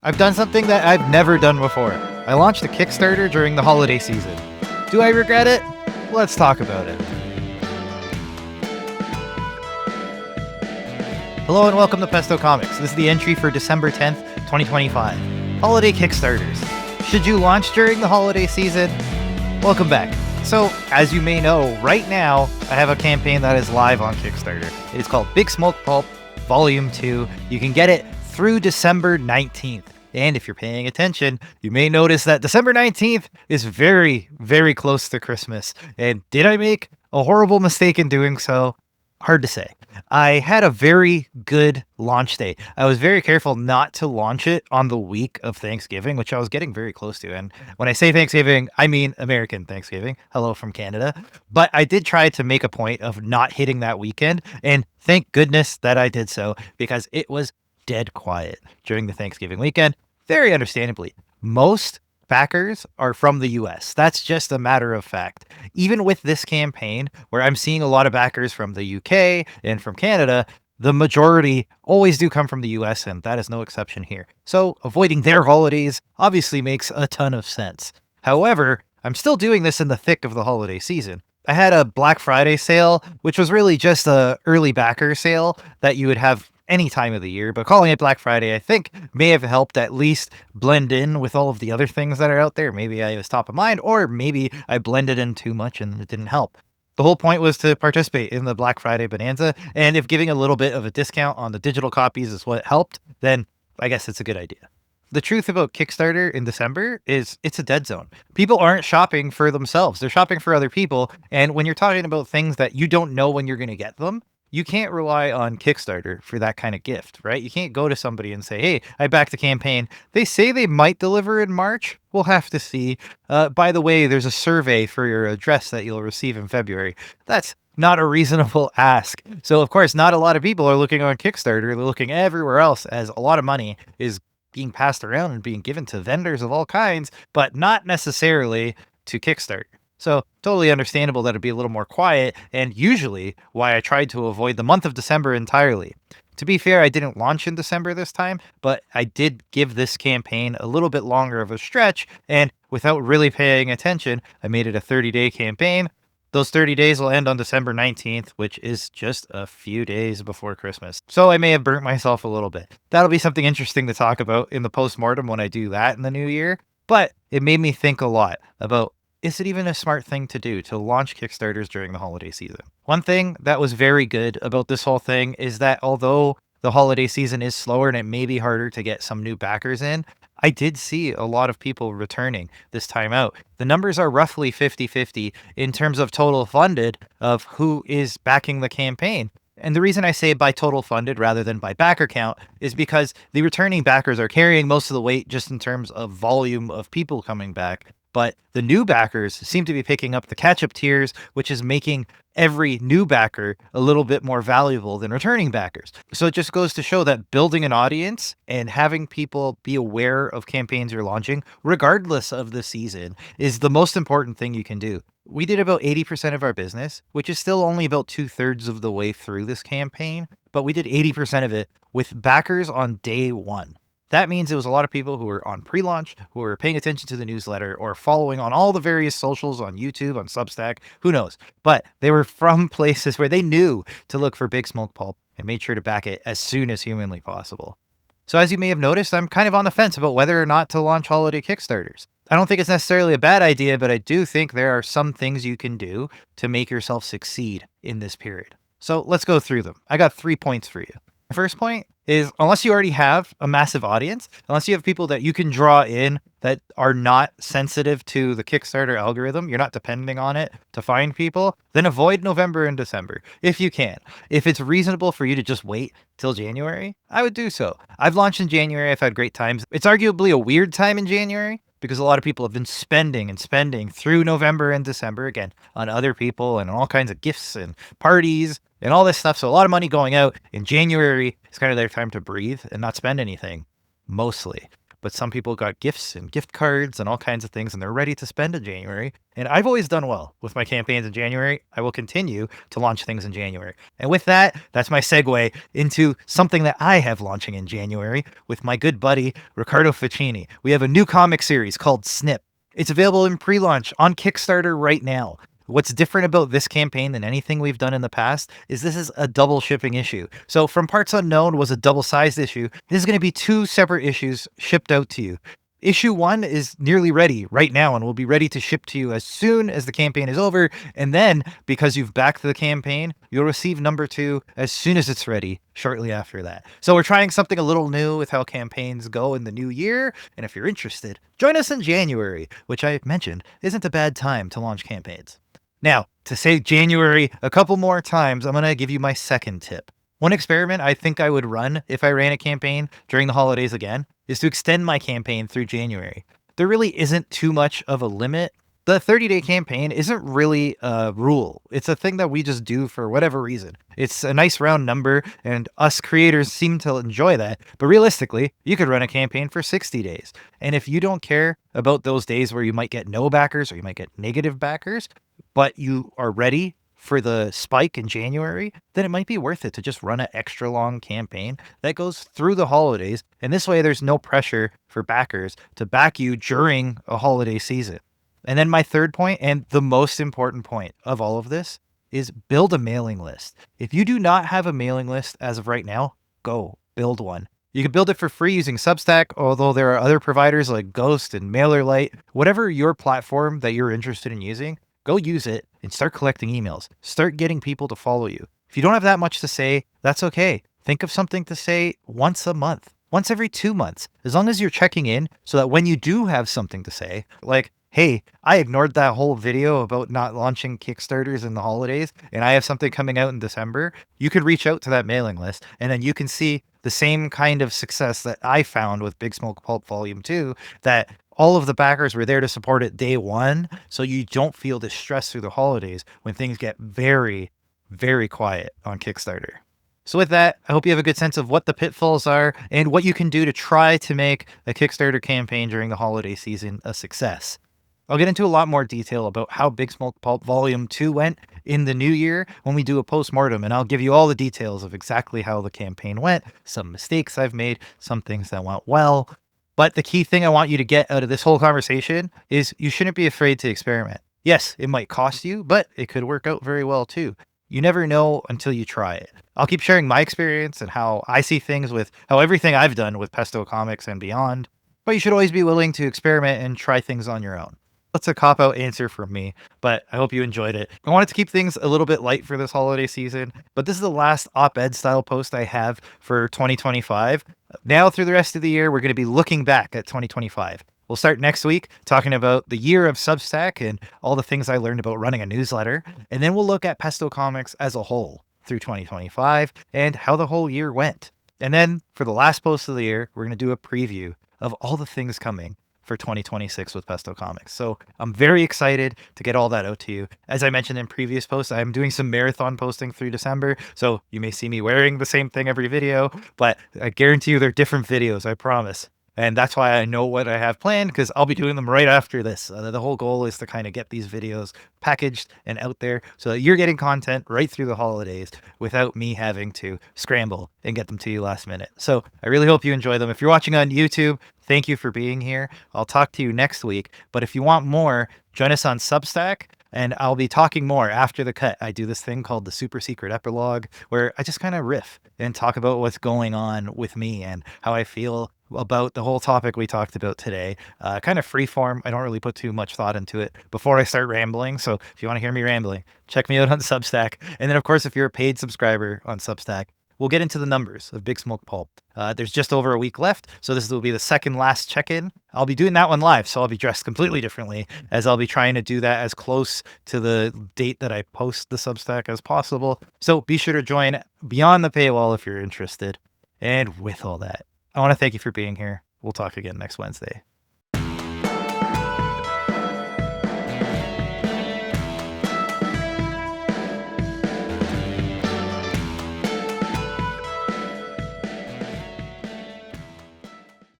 I've done something that I've never done before. I launched a Kickstarter during the holiday season. Do I regret it? Let's talk about it. Hello and welcome to Pesto Comics. This is the entry for December 10th, 2025. Holiday Kickstarters. Should you launch during the holiday season? Welcome back. So, as you may know, right now, I have a campaign that is live on Kickstarter. It is called Big Smoke Pulp Volume 2. You can get it through December 19th. And if you're paying attention, you may notice that December 19th is very, very close to Christmas. And did I make a horrible mistake in doing so? Hard to say. I had a very good launch day. I was very careful not to launch it on the week of Thanksgiving, which I was getting very close to. And when I say Thanksgiving, I mean American Thanksgiving. Hello from Canada. But I did try to make a point of not hitting that weekend. And thank goodness that I did so, because it was dead quiet during the Thanksgiving weekend. Very understandably, most backers are from the US. That's just a matter of fact. Even with this campaign, where I'm seeing a lot of backers from the UK and from Canada, the majority always do come from the US, and that is no exception here. So avoiding their holidays obviously makes a ton of sense. However, I'm still doing this in the thick of the holiday season. I had a Black Friday sale, which was really just a early backer sale that you would have any time of the year, but calling it Black Friday, I think, may have helped at least blend in with all of the other things that are out there. Maybe I was top of mind, or maybe I blended in too much and it didn't help. The whole point was to participate in the Black Friday bonanza, and if giving a little bit of a discount on the digital copies is what helped, then I guess it's a good idea. The truth about Kickstarter in December is it's a dead zone. People aren't shopping for themselves. They're shopping for other people. And when you're talking about things that you don't know when you're going to get them, you can't rely on Kickstarter for that kind of gift, right? You can't go to somebody and say, hey, I backed the campaign. They say they might deliver in March. We'll have to see. By the way, there's a survey for your address that you'll receive in February. That's not a reasonable ask. So, of course, not a lot of people are looking on Kickstarter. They're looking everywhere else, as a lot of money is being passed around and being given to vendors of all kinds, but not necessarily to Kickstarter. So totally understandable that it'd be a little more quiet, and usually why I tried to avoid the month of December entirely. To be fair, I didn't launch in December this time, but I did give this campaign a little bit longer of a stretch, and without really paying attention, I made it a 30-day campaign. Those 30 days will end on December 19th, which is just a few days before Christmas. So I may have burnt myself a little bit. That'll be something interesting to talk about in the postmortem when I do that in the new year. But it made me think a lot about, is it even a smart thing to do to launch Kickstarters during the holiday season? One thing that was very good about this whole thing is that although the holiday season is slower and it may be harder to get some new backers in, I did see a lot of people returning this time out. The numbers are roughly 50-50 in terms of total funded of who is backing the campaign. And the reason I say by total funded rather than by backer count is because the returning backers are carrying most of the weight just in terms of volume of people coming back. But the new backers seem to be picking up the catch-up tiers, which is making every new backer a little bit more valuable than returning backers. So it just goes to show that building an audience and having people be aware of campaigns you're launching, regardless of the season, is the most important thing you can do. We did about 80% of our business, which is still only about 2/3 of the way through this campaign, but we did 80% of it with backers on day one. That means it was a lot of people who were on pre-launch, who were paying attention to the newsletter, or following on all the various socials on YouTube, on Substack, who knows. But they were from places where they knew to look for Big Smoke Pulp and made sure to back it as soon as humanly possible. So as you may have noticed, I'm kind of on the fence about whether or not to launch holiday Kickstarters. I don't think it's necessarily a bad idea, but I do think there are some things you can do to make yourself succeed in this period. So let's go through them. I got 3 points for you. The first point is, unless you already have a massive audience, unless you have people that you can draw in that are not sensitive to the Kickstarter algorithm, you're not depending on it to find people, then avoid November and December if you can. If it's reasonable for you to just wait till January, I would do so. I've launched in January. I've had great times. It's arguably a weird time in January because a lot of people have been spending and spending through November and December, again, on other people and on all kinds of gifts and parties and all this stuff. So a lot of money going out in January is kind of their time to breathe and not spend anything, mostly. but some people got gifts and gift cards and all kinds of things, and they're ready to spend in January. And I've always done well with my campaigns in January. I will continue to launch things in January. And with that, that's my segue into something that I have launching in January with my good buddy, Riccardo Ficini. We have a new comic series called SNIP. It's available in pre-launch on Kickstarter right now. What's different about this campaign than anything we've done in the past is this is a double shipping issue. So From Parts Unknown was a double-sized issue. This is going to be 2 separate issues shipped out to you. Issue 1 is nearly ready right now and will be ready to ship to you as soon as the campaign is over. And then, because you've backed the campaign, you'll receive number 2 as soon as it's ready, shortly after that. So we're trying something a little new with how campaigns go in the new year. And if you're interested, join us in January, which I mentioned isn't a bad time to launch campaigns. Now, to say January a couple more times, I'm going to give you my second tip. One experiment I think I would run if I ran a campaign during the holidays again is to extend my campaign through January. There really isn't too much of a limit. The 30-day campaign isn't really a rule. It's a thing that we just do for whatever reason. It's a nice round number, and us creators seem to enjoy that. But realistically, you could run a campaign for 60 days. And if you don't care about those days where you might get no backers or you might get negative backers, but you are ready for the spike in January, then it might be worth it to just run an extra long campaign that goes through the holidays. And this way, there's no pressure for backers to back you during a holiday season. And then my third point, and the most important point of all of this, is build a mailing list. If you do not have a mailing list as of right now, go build one. You can build it for free using Substack, although there are other providers like Ghost and MailerLite. Whatever your platform that you're interested in using, go use it and start collecting emails. Start getting people to follow you. If you don't have that much to say, that's okay. Think of something to say once a month, once every 2 months, as long as you're checking in so that when you do have something to say, like, hey, I ignored that whole video about not launching Kickstarters in the holidays, and I have something coming out in December, you could reach out to that mailing list, and then you can see the same kind of success that I found with Big Smoke Pulp Volume 2, that all of the backers were there to support it day one, so you don't feel this stress through the holidays when things get very, very quiet on Kickstarter. So with that, I hope you have a good sense of what the pitfalls are and what you can do to try to make a Kickstarter campaign during the holiday season a success. I'll get into a lot more detail about how Big Smoke Pulp Volume 2 went in the new year when we do a postmortem, and I'll give you all the details of exactly how the campaign went, some mistakes I've made, some things that went well. But the key thing I want you to get out of this whole conversation is you shouldn't be afraid to experiment. Yes, it might cost you, but it could work out very well too. You never know until you try it. I'll keep sharing my experience and how I see things with how everything I've done with Pesto Comics and beyond, but you should always be willing to experiment and try things on your own. That's a cop-out answer from me, but I hope you enjoyed it. I wanted to keep things a little bit light for this holiday season, but this is the last op-ed style post I have for 2025. Now through the rest of the year, we're going to be looking back at 2025. We'll start next week talking about the year of Substack and all the things I learned about running a newsletter, and then we'll look at Pesto Comics as a whole through 2025 and how the whole year went. And then for the last post of the year, we're going to do a preview of all the things coming for 2026 with Pesto Comics. So I'm very excited to get all that out to you. As I mentioned in previous posts, I'm doing some marathon posting through December, so you may see me wearing the same thing every video, but I guarantee you they're different videos, I promise. And that's why I know what I have planned, because I'll be doing them right after this. The whole goal is to kind of get these videos packaged and out there so that you're getting content right through the holidays without me having to scramble and get them to you last minute. So I really hope you enjoy them. If you're watching on YouTube, thank you for being here. I'll talk to you next week. But if you want more, join us on Substack. And I'll be talking more after the cut. I do this thing called the super secret epilogue where I just kind of riff and talk about what's going on with me and how I feel about the whole topic we talked about today. Kind of free form. I don't really put too much thought into it before I start rambling. So if you want to hear me rambling, check me out on Substack. And then, of course, if you're a paid subscriber on Substack, we'll get into the numbers of Big Smoke Pulp. There's just over a week left, so this will be the second last check-in. I'll be doing that one live, so I'll be dressed completely differently, as I'll be trying to do that as close to the date that I post the Substack as possible. So be sure to join beyond the paywall if you're interested. And with all that, I want to thank you for being here. We'll talk again next Wednesday.